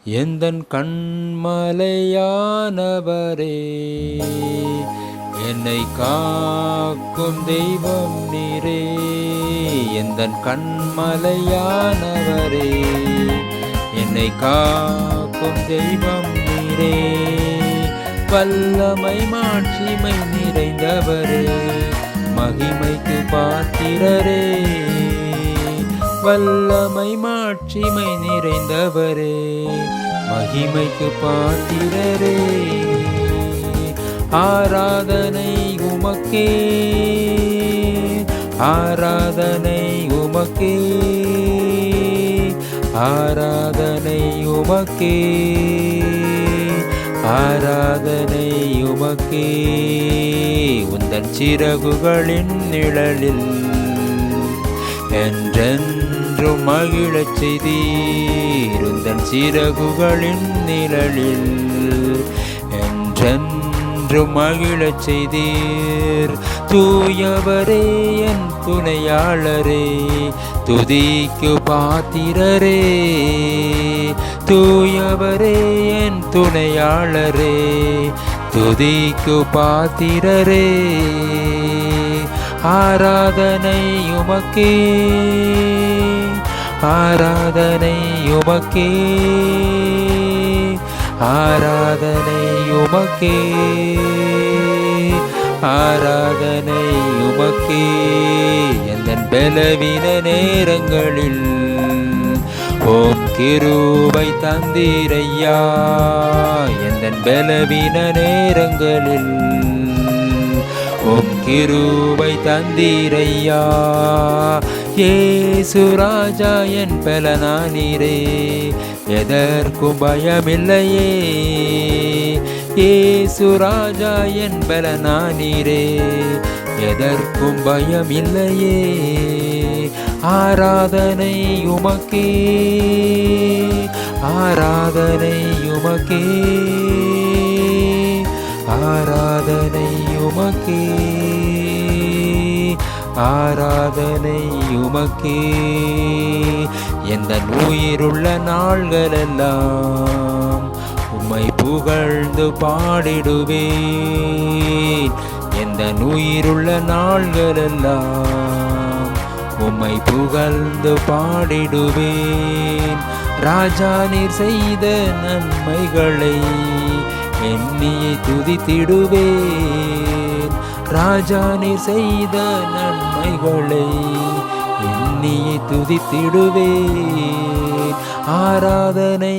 எந்தன் கண்மலையானவரே, என்னை காக்கும் தெய்வம் நீரே. எந்தன் கண்மலையானவரே, என்னை காக்கும் தெய்வம் நீரே. வல்லமை மாட்சிமை நிறைந்தவரே, மகிமைக்கு பாத்திரரே. வல்லமை மாட்சிமை நிறைந்தவரே, மகிமைக்கு பாத்திரரே. ஆராதனை உமக்கே, ஆராதனை உமக்கே, ஆராதனை உமக்கே, ஆராதனை உமக்கே. உந்தன் சிறகுகளின் நிழலில் என்றென்றும் மகிழச் செய்தீர். உந்தன் சிறகுகளின் நிழலில் என்றென்றும் மகிழச் செய்தீர். தூயவரே என் துணையாளரே, துதிக்கு பாத்திரரே. தூயவரே என் துணையாளரே, துதிக்கு பாத்திரரே. ஆராதனை உமக்கே, ஆராதனை உமக்கே, ஆராதனை உமக்கே, ஆராதனை உமக்கே. எந்தன் பலவீன நேரங்களில் ஓம் கிருபை தந்தீரையா. எந்தன் பலவீன நேரங்களில் ஓம் கிருபை தந்தீரையா. இயேசு ராஜா என் பலனானீரே, எதற்கும் பயமில்லையே. இயேசு ராஜா என் பலனானீரே, எதற்கும் பயமில்லையே. ஆராதனை உமக்கே, ஆராதனை உமக்கே, ஆராதனை உமக்கே, ஆராதனை உமக்கே. எந்த உயிருள்ள நாள்களெல்லாம் உம்மை புகழ்ந்து பாடிடுவேன். எந்த உயிருள்ள நாள்களெல்லாம் உம்மை புகழ்ந்து பாடிடுவேன். ராஜா நீர் செய்த நன்மைகளை எண்ணியை துதித்திடுவேன். ராஜா நீர் செய்த நன்மைகளை எண்ணியை துதித்திடுவேன். ஆராதனை